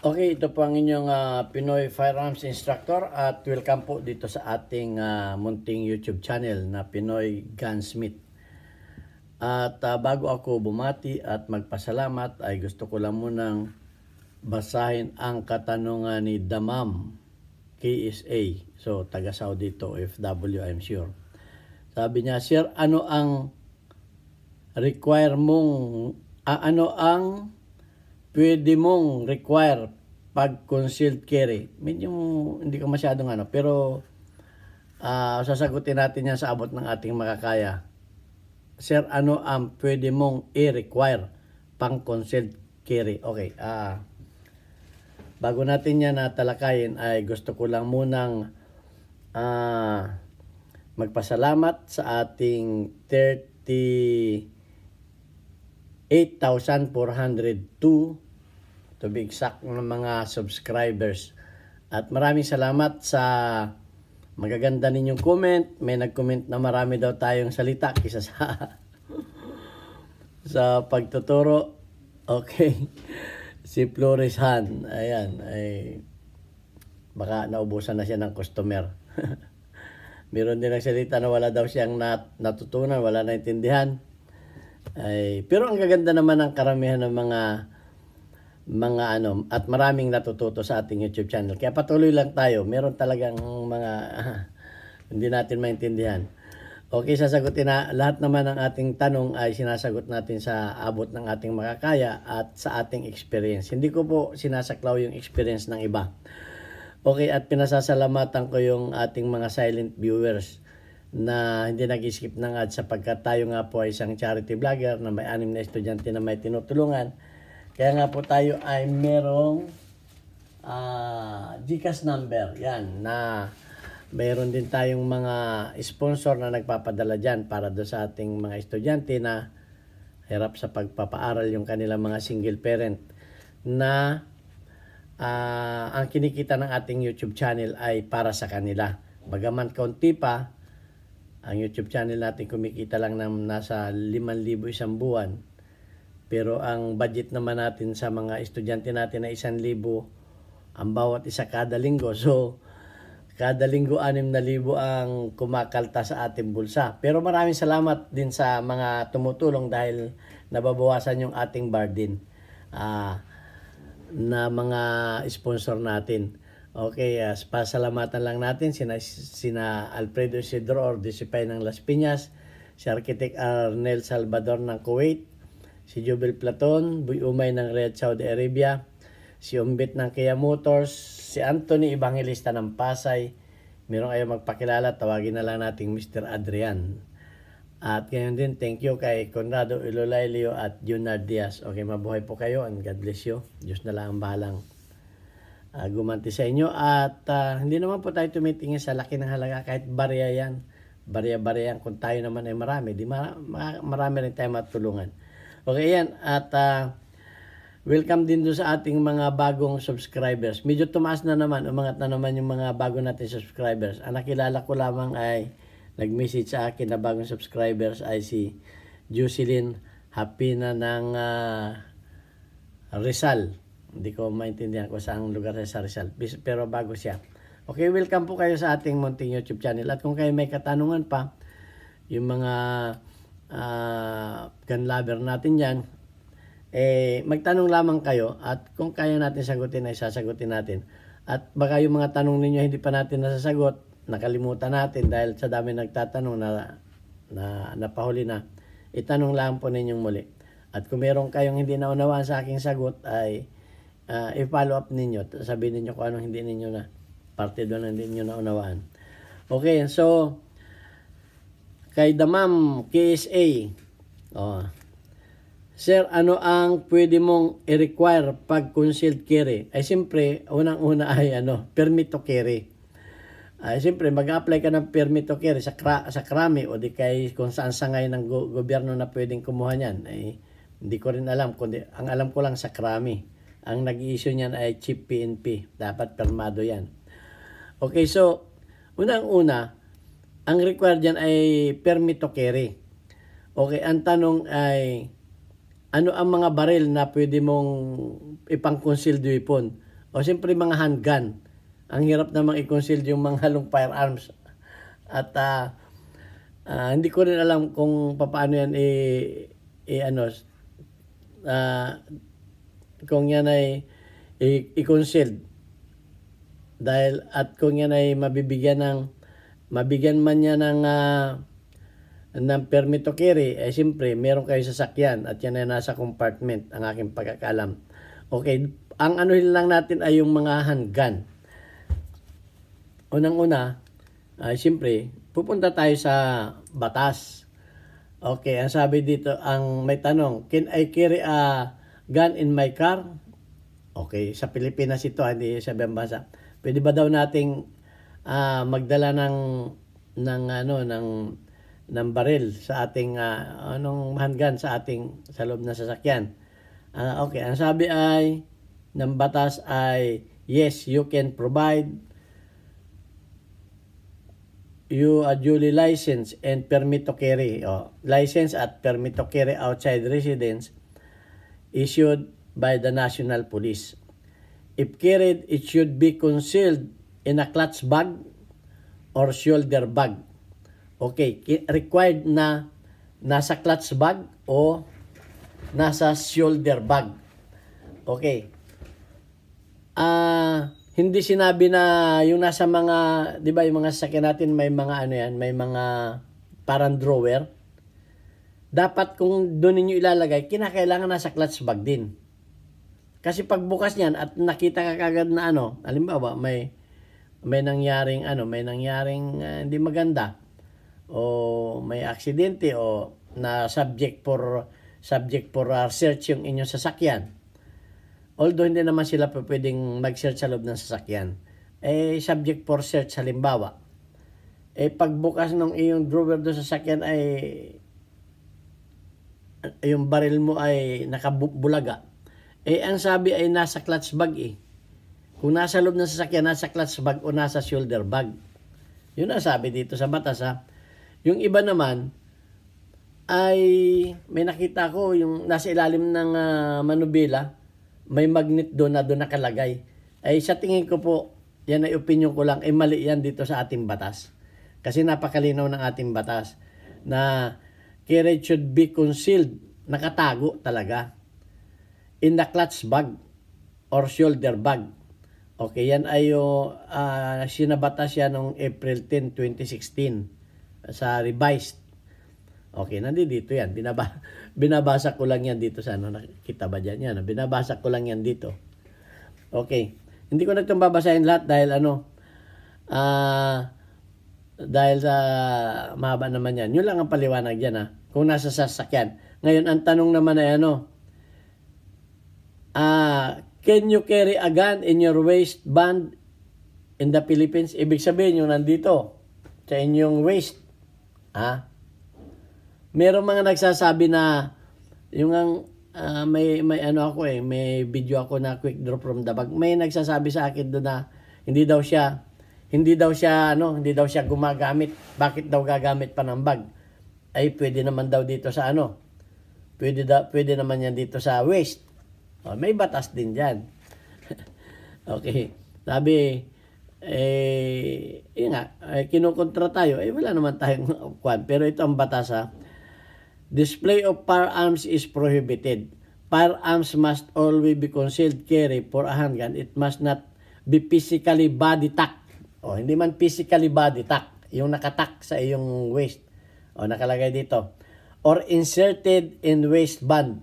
Okay, ito po ang inyong Pinoy Firearms Instructor at welcome po dito sa ating munting YouTube channel na Pinoy Gunsmith. At bago ako bumati at magpasalamat ay gusto ko lang munang basahin ang katanungan ni Damam KSA. So, taga Saudi to, OFW I'm sure. Sabi niya, Sir, ano ang pwede mong require pag concealed carry? Medyo hindi ko masyadong pero sasagutin natin yan sa abot ng ating makakaya. Sir, ano ang pwede mong i-require pang concealed carry? Okay, bago natin yan talakayin ay gusto ko lang munang magpasalamat sa ating 8,402 to be exact ng mga subscribers. At maraming salamat sa magaganda ninyong comment. May nag-comment na marami daw tayong salita kaysa sa pagtuturo. Okay. Si Flores Han, ayan, ay baka naubusan na siya ng customer. Meron din nagsalita na wala daw siyang natutunan, wala naintindihan. Pero ang gaganda naman ng karamihan ng mga at maraming natututo sa ating YouTube channel. Kaya patuloy lang tayo. Meron talagang mga hindi natin maintindihan. Okay, sasagutin na lahat naman ng ating tanong ay sinasagot natin sa abot ng ating makakaya at sa ating experience. Hindi ko po sinasaklaw yung experience ng iba. Okay, at pinasasalamatan ko yung ating mga silent viewers na hindi nag-skip ng ads sapagkat tayo nga po ay isang charity vlogger na may 6 na estudyante na may tinutulungan. Kaya nga po tayo ay merong GCash number. Yan, na mayroon din tayong mga sponsor na nagpapadala dyan para do sa ating mga estudyante na hirap sa pagpapaaral yung kanilang mga single parent na ang kinikita ng ating YouTube channel ay para sa kanila. Bagaman kaunti pa, ang YouTube channel natin kumikita lang ng nasa 5,000 isang buwan. Pero ang budget naman natin sa mga estudyante natin ay 1,000 ang bawat isa kada linggo. So, kada linggo 6,000 ang kumakalta sa ating bulsa. Pero maraming salamat din sa mga tumutulong dahil nababawasan yung ating burden na mga sponsor natin. Okay, pasalamatan lang natin sina Alfredo Isidro Ordisipay ng Las Piñas, si Architect Arnel Salvador ng Kuwait, si Jubel Platon, Buy Umay ng Riyadh, Saudi Arabia, si Umbit ng Kia Motors, si Anthony Evangelista ng Pasay. Merong ayaw magpakilala, tawagin na lang nating Mr. Adrian. At ngayon din, thank you kay Conrado Ilolailio at Junard Diaz. Okay, mabuhay po kayo and God bless you. Diyos na lang ang bahalang gumanti sa inyo. At hindi naman po tayo tumitingin sa laki ng halaga kahit barya yan. Barya-barya yan. Kung tayo naman ay marami, marami rin tayo matulungan. Okay yan. At welcome din doon sa ating mga bagong subscribers. Medyo tumaas na naman, umangat na naman yung mga bago natin subscribers. Ang nakilala ko lamang ay nag-message sa akin na bagong subscribers ay si Jocelyn Hapina ng Rizal. Hindi ko maintindihan kung saan lugar sa Rizal. Pero bago siya. Okay, welcome po kayo sa ating munting YouTube channel. At kung kayo may katanungan pa, yung mga gun lover natin yan, magtanong lamang kayo. At kung kaya natin sagutin ay sasagutin natin. At baka yung mga tanong ninyo hindi pa natin nasasagot, nakalimutan natin dahil sa dami nagtatanong na napahuli na, itanong lang po ninyong muli. At kung meron kayong hindi naunawaan sa aking sagot ay i-follow up ninyo. Sabihin ninyo kung anong hindi ninyo na parte doon hindi ninyo naunawaan. Okay, so kay Damam KSA, Sir, ano ang pwede mong i-require pag concealed carry? Ay siyempre, unang-una ay permit to carry. Siyempre, mag-apply ka ng permit to carry sa krami o di kay kung saan sangay ng gobyerno na pwedeng kumuha niyan. Hindi ko rin alam, kundi ang alam ko lang sa krami. Ang nag-i-issue niyan ay Chief PNP. Dapat permado yan. Okay, so, unang-una, ang required dyan ay permit to carry. Okay, ang tanong ay, ano ang mga baril na pwede mong ipang-concealed weapon? O siyempre mga handgun. Ang hirap namang i-conceal yung mga halong firearms. At hindi ko rin alam kung paano yan kung yan ay i-conceal. Dahil at kung yan ay mabigyan man niya ng permit to carry, siyempre meron kayo sasakyan at yan ay nasa compartment, ang aking pagkakalam. Okay, ang ano lang natin ay yung mga handgun. Unang-una, siyempre, pupunta tayo sa batas. Okay, ang sabi dito, ang may tanong, can I carry a gun in my car? Okay, sa Pilipinas ito, hindi sa ibang bansa. Pwede ba daw nating magdala ng baril sa ating handgun sa loob ng sasakyan? Okay, ang sabi ay ng batas ay yes, you can provide you are duly licensed and permit to carry. License at permit to carry outside residence issued by the National Police. If carried, it should be concealed in a clutch bag or shoulder bag. Okay, required na nasa clutch bag o nasa shoulder bag. Okay. Hindi sinabi na yung nasa mga, 'di ba, yung mga sasakyan natin may mga may mga parang drawer. Dapat kung doon niyo ilalagay, kinakailangan nasa clutch bag din. Kasi pagbukas niyan at nakita ka kagad na halimbawa may nangyaring hindi maganda o may aksidente o na subject for search yung inyong sasakyan. Although hindi naman sila pwedeng mag-search sa loob ng sasakyan. Subject for search halimbawa. Pagbukas ng iyong drawer doon sa sasakyan ay yung baril mo ay nakabulaga. Ang sabi ay nasa clutch bag . Kung nasa loob ng sasakyan, nasa clutch bag o nasa shoulder bag. Yun ang sabi dito sa batas Yung iba naman ay may nakita ko yung nasa ilalim ng manubela, may magnet doon na doon nakalagay. Sa tingin ko po, yan ay opinion ko lang, mali yan dito sa ating batas. Kasi napakalinaw ng ating batas na carriage should be concealed, nakatago talaga, in the clutch bag or shoulder bag. Okay, yan ay sinabatas yan noong April 10, 2016 sa revised. Okay, nandito yan. Binabasa ko lang yan dito sa nakita ba dyan? Yan, binabasa ko lang yan dito. Okay. Hindi ko na itong babasahin lahat dahil dahil sa mahaba naman yan. Yun lang ang paliwanag dyan kung nasa sasakyan. Ngayon, ang tanong naman ay can you carry a gun in your waistband in the Philippines? Ibig sabihin yung nandito sa inyong waist. Merong mga nagsasabi na yung may video ako na quick draw from the bag. May nagsasabi sa akin doon na hindi daw siya gumagamit. Bakit daw gagamit pa ng bag? Pwede naman daw dito sa pwede naman yan dito sa waist. May batas din diyan. Okay. Sabi kinukontra tayo. Wala naman tayong kwan. Pero ito ang batas Display of firearms is prohibited. Firearms must always be concealed carry for a handgun. It must not be physically body tack. Hindi man physically body tack. Yung nakatak sa iyong waist. Nakalagay dito. Or inserted in waistband.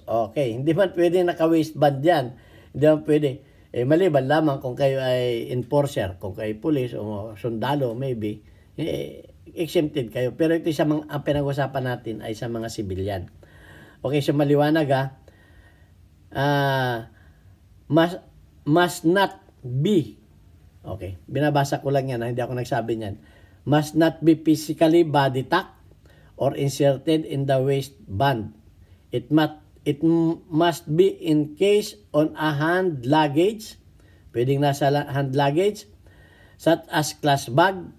Okay. Hindi man pwede naka-waistband yan. Hindi man pwede. Maliban lamang kung kayo ay enforcer. Kung kayo police o sundalo maybe. Exempted kayo. Pero ito sa mga ang pinag-usapan natin ay sa mga civilian. Okay, so maliwanag must not be. Okay, binabasa ko lang yan, hindi ako nagsabi niyan. Must not be physically body tack or inserted in the waistband. It must be encased on a hand luggage. Pwedeng nasa hand luggage such as clutch bag.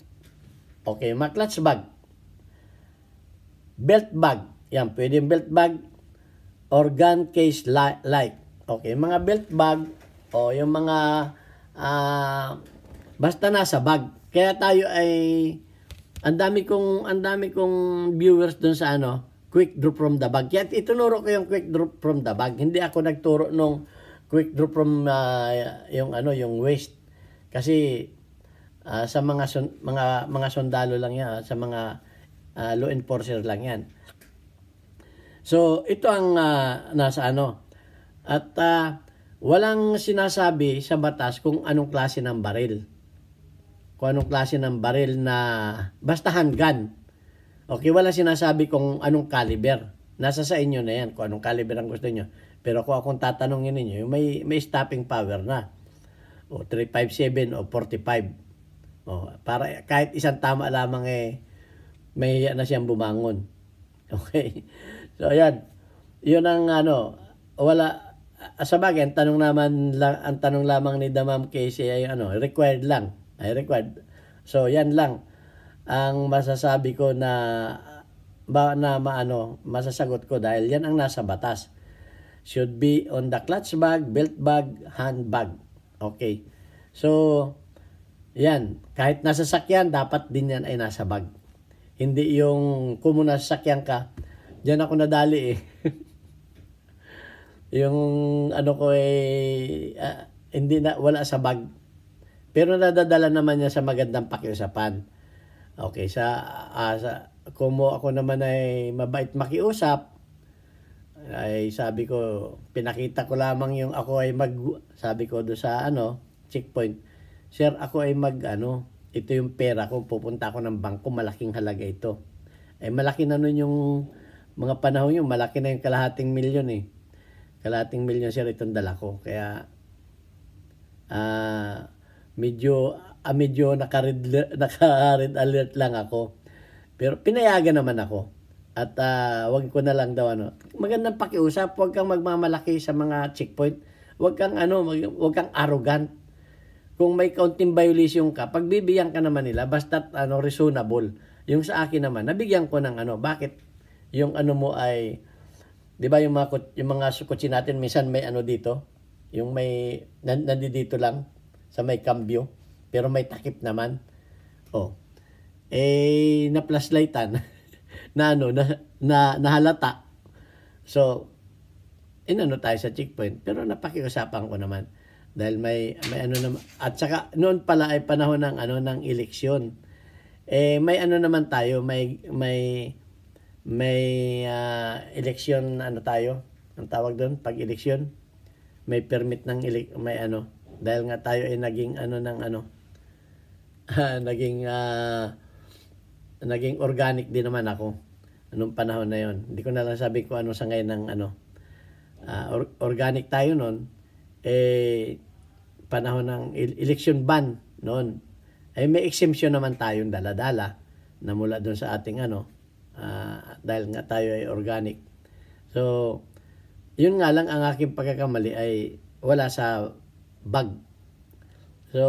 Okay, clutch bag. Belt bag. Yan, pwedeng belt bag or gun case like. Okay, mga belt bag O yung mga basta nasa bag. Kaya tayo ay ang dami kong viewers doon sa quick drop from the bag. Kaya itunuro ko yung quick drop from the bag. Hindi ako nagturo nung quick drop from yung waist. Kasi sa mga sundalo lang yan, sa mga law enforcer lang yan. So ito ang nasa at walang sinasabi sa batas kung anong klase ng baril. Kung anong klase ng baril na basta handgun. Okay, wala sinasabi kung anong caliber. Nasa sa inyo na yan kung anong caliber ang gusto niyo. Pero kung akong tatanungin ninyo, may stopping power na. O 357 o 45. O, para kahit isang tama lamang may na siyang bumangon. Okay. So ayan. 'Yun ang wala sa bagay ang tanong lamang ni Ma'am Casey ay required lang. Ay required. So yan lang ang masasabi ko na masasagot ko dahil yan ang nasa batas. Should be on the clutch bag, belt bag, handbag. Okay. So yan, kahit nasa sakyan dapat din yan ay nasa bag. Hindi yung kung nasa sakyan ka, diyan ako nadali yung ko hindi na wala sa bag. Pero nadadala naman niya sa magandang pakiusapan. Okay, kung ako naman ay mabait makiusap, ay sabi ko, pinakita ko lamang yung ako ay sabi ko do sa checkpoint, sir, ako ay ito yung pera ko, pupunta ako ng bangko, malaking halaga ito. Ay malaki na nun yung mga panahon yun, malaki na yung kalahating milyon Kalahating milyon sir itong dala ko. Kaya medyo naka-red alert lang ako. Pero pinayagan naman ako. At wag ko na lang daw magandang pakiusap, wag kang magmamalaki sa mga checkpoint. Wag kang wag kang arrogant. Kung may kaunting violation ka, pagbibigyan ka naman nila basta reasonable. Yung sa akin naman, nabigyan ko ng bakit yung mo ay 'di ba yung mga kotse natin minsan may dito, yung may nandito lang sa may cambio, pero may takip naman. Na flashlightan na nahalata. So tayo sa checkpoint, pero napakiusapan ko naman dahil may naman, at saka noon pala ay panahon ng ng eleksyon. May naman tayo, may election tayo, ang tawag doon pag eleksyon, may permit ng dahil nga tayo ay naging naging organic din naman ako anong panahon na yon. Hindi ko na lang sabi ko sa ngayon ng organic tayo noon, panahon ng election ban noon, ay may exemption naman tayong dala-dala na mula doon sa ating dahil nga tayo ay organic. So yun nga lang ang aking pagkakamali ay wala sa bag. So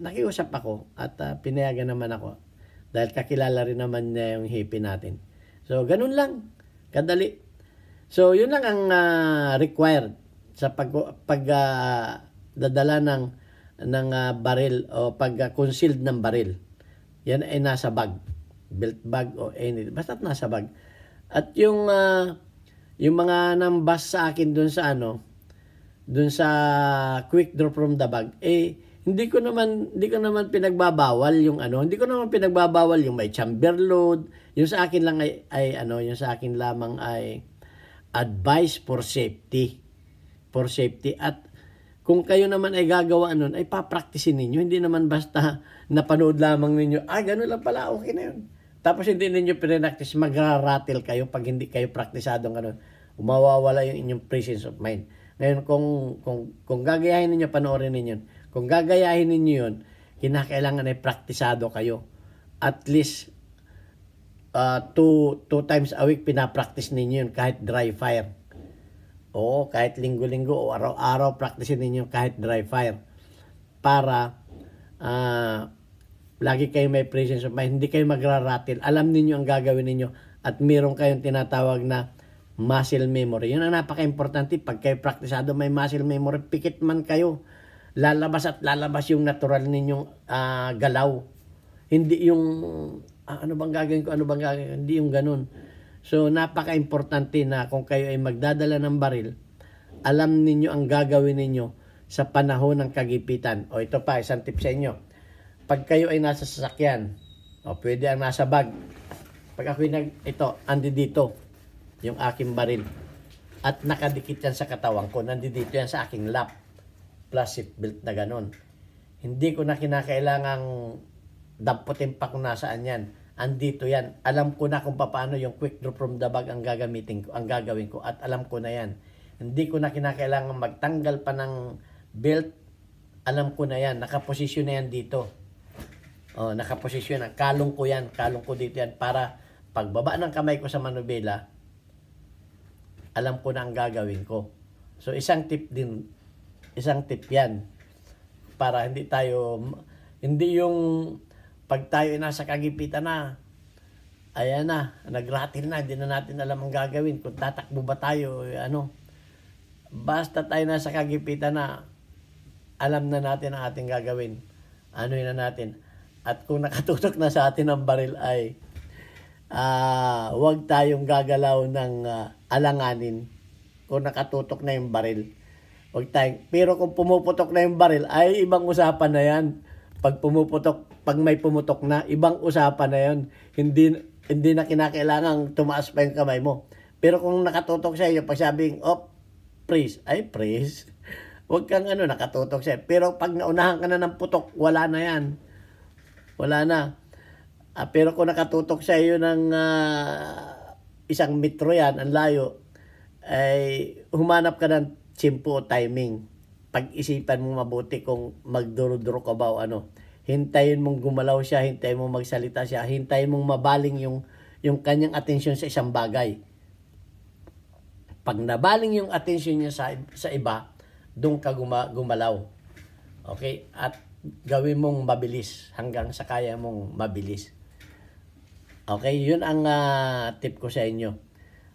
nakiusap ako at pinayagan naman ako dahil kakilala rin naman niya yung hippie natin. So ganun lang kadali. So yun lang ang required sa dadala ng baril o pag-concealed ng baril. Yan ay nasa bag, belt bag o any, basta nasa bag. At yung mga nambas sa akin doon sa quick draw from the bag, hindi ko naman pinagbabawal yung hindi ko naman pinagbabawal yung may chamber load. Yung sa akin lang yung sa akin lamang ay advice for safety. For safety. At kung kayo naman ay gagawa nun, ay papraktisin ninyo. Hindi naman basta napanood lamang ninyo, ganun lang pala, okay na yun. Tapos hindi ninyo pinractice, magraratil kayo pag hindi kayo praktisadong ganun. Mawawala yung inyong presence of mind. Ngayon, kung gagayahin ninyo, panoorin ninyo. Kung gagayahin ninyo yun, kinakailangan ay praktisado kayo. At least, two times a week, pinapractice ninyo yun kahit dry fire. Oo, kahit linggo-linggo o araw-araw, practicein ninyo kahit dry fire. Para, lagi kayo may presence of mind, hindi kayo magraratil. Alam ninyo ang gagawin ninyo at meron kayong tinatawag na muscle memory. Yun ang napaka-importante. Pag kayo praktisado may muscle memory, pikit man kayo, lalabas at lalabas yung natural ninyong galaw. Hindi yung, ano bang gagawin ko, hindi yung ganun. So, napaka-importante na kung kayo ay magdadala ng baril, alam ninyo ang gagawin ninyo sa panahon ng kagipitan. O ito pa, isang tip sa inyo. Pag kayo ay nasa sasakyan, o pwede ang nasa bag. Pag ako'y andi dito, yung aking baril. At nakadikit yan sa katawan ko, nandito yan sa aking lap. Plus seatbelt na ganon. Hindi ko na kinakailangang damputin pa kung nasaan yan. Andito yan. Alam ko na kung paano yung quick draw from the bag ang gagawin ko. At alam ko na yan. Hindi ko na kinakailangan magtanggal pa ng belt. Alam ko na yan. Nakaposisyon na yan dito. Nakaposisyon na. Kalong ko yan. Kalong ko dito yan. Para pagbaba ng kamay ko sa manubela, alam ko na ang gagawin ko. So isang tip yan. Para hindi yung pag tayo nasa kagipitan na, ayan na, nagratil na, hindi na natin alam ang gagawin. Kung tatakbo ba tayo, basta tayo nasa kagipitan na, alam na natin ang ating gagawin. Ano yun na natin. At kung nakatutok na sa atin ang baril ay, huwag tayong gagalaw ng alanganin. Kung nakatutok na yung baril, huwag tayong, pero kung pumuputok na yung baril, ay ibang usapan na yan. Pag may pumutok na, ibang usapan na yun. Hindi na kinakailangang tumaas pa yung kamay mo. Pero kung nakatutok sa iyo, pag sabing, freeze, ay freeze. Huwag kang nakatutok sa iyo. Pero pag naunahan ka na ng putok, wala na yan. Wala na. Pero kung nakatutok sa iyo ng isang metro yan, ang layo, ay humanap ka ng tiyempo o timing. Pag-isipan mo mabuti kung magduro-duro ka ba o ano. Hintayin mong gumalaw siya, hintayin mong magsalita siya, hintayin mong mabaling yung kanyang atensyon sa isang bagay. Pag nabaling yung atensyon niya sa iba, doon ka gumalaw. Okay? At gawin mong mabilis hanggang sa kaya mong mabilis. Okay? Yun ang tip ko sa inyo.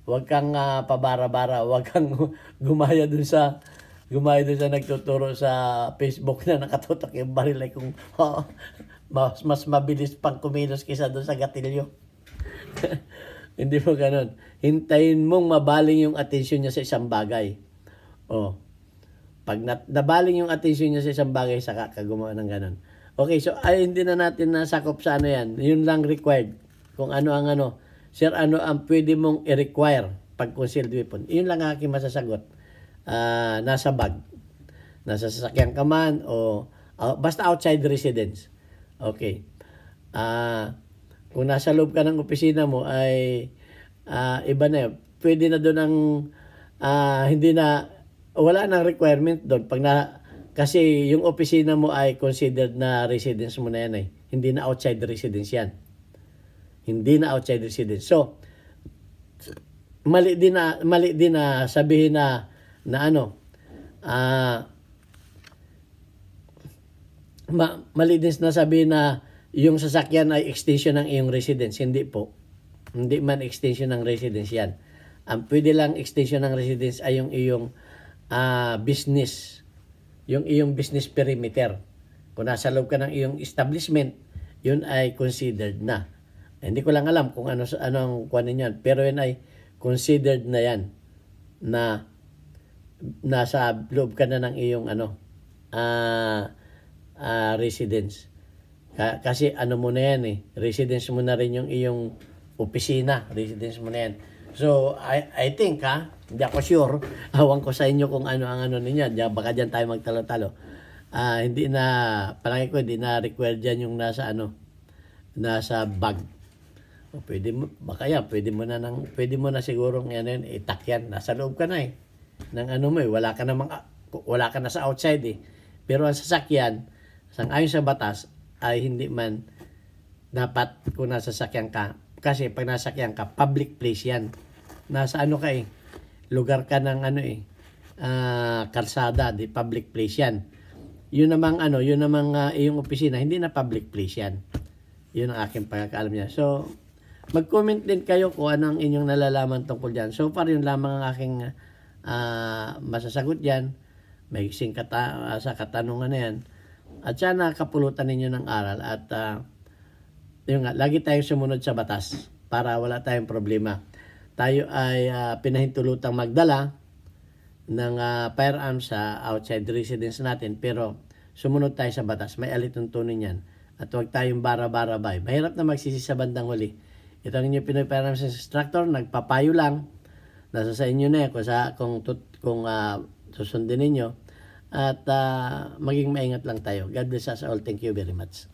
Huwag kang pabara-bara, huwag kang gumaya dun sa nagtuturo sa Facebook na nakatutok yung baril ay kung mas mabilis pang kumilos kaysa doon sa gatilyo. Hindi mo ganun. Hintayin mong mabaling yung atensyon niya sa isang bagay. Pag nabaling yung atensyon niya sa isang bagay, saka ka gumawa ng ganun. Okay, so hindi na natin nasakop sa yan. Yun lang required. Kung ano ang Sir, ano ang pwede mong i-require pag concealed weapon? Yun lang aking masasagot. Nasa bag, nasa sasakyan ka man, o basta outside residence. Okay. Kung nasa loob ka ng opisina mo ay iba na yun. Pwede na doon ang wala nang requirement doon kasi yung opisina mo ay considered na residence mo na yan hindi na outside residence yan. Hindi na outside residence. So mali din na sabihin na mali din na sabihin na yung sasakyan ay extension ng iyong residence. Hindi po. Hindi man extension ng residence yan. Ang pwede lang extension ng residence ay yung iyong business. Yung iyong business perimeter. Kung nasa loob ka ng iyong establishment, yun ay considered na. Hindi ko lang alam kung anong kuhanin yan. Pero yun ay considered na yan. Na nasa loob ka na ng iyong residence. Kasi mo na yan residence mo na rin yung iyong opisina. Residence mo na yan. So, I think hindi ako sure. Awan ko sa inyo kung ano ang ninyo. Baka dyan tayo magtalo-talo. Hindi na, palagi ko, hindi na required dyan yung nasa bag. O pwede mo, baka yan, pwede mo na siguro itak yan. Nasa loob ka na ng wala ka na sa outside Pero ang sasakyan, ayon sa batas, ay hindi man dapat kung nasa sasakyan ka. Kasi pag nasakyan ka, public place yan. Nasa lugar ka ng kalsada, public place yan. Yun namang iyong opisina, hindi na public place yan. Yun ang aking pagkakaalam niya. So, Mag-comment din kayo kung ano ang inyong nalalaman tungkol dyan. So far, yun lamang ang aking masasagot dyan. May sa katanungan na yan. At sana kapulutan ninyo ng aral. At yun nga, lagi tayong sumunod sa batas para wala tayong problema. Tayo ay pinahintulutang magdala ng firearms sa outside residence natin, pero sumunod tayo sa batas. May alituntunin yan. At huwag tayong bara-bara-bay. Mahirap na magsisi sa bandang huli. Ito ang inyong Pinoy Firearms Instructor, nagpapayo lang. Nasa sa inyo na yan kung susundin ninyo. At maging maingat lang tayo. God bless us all. Thank you very much.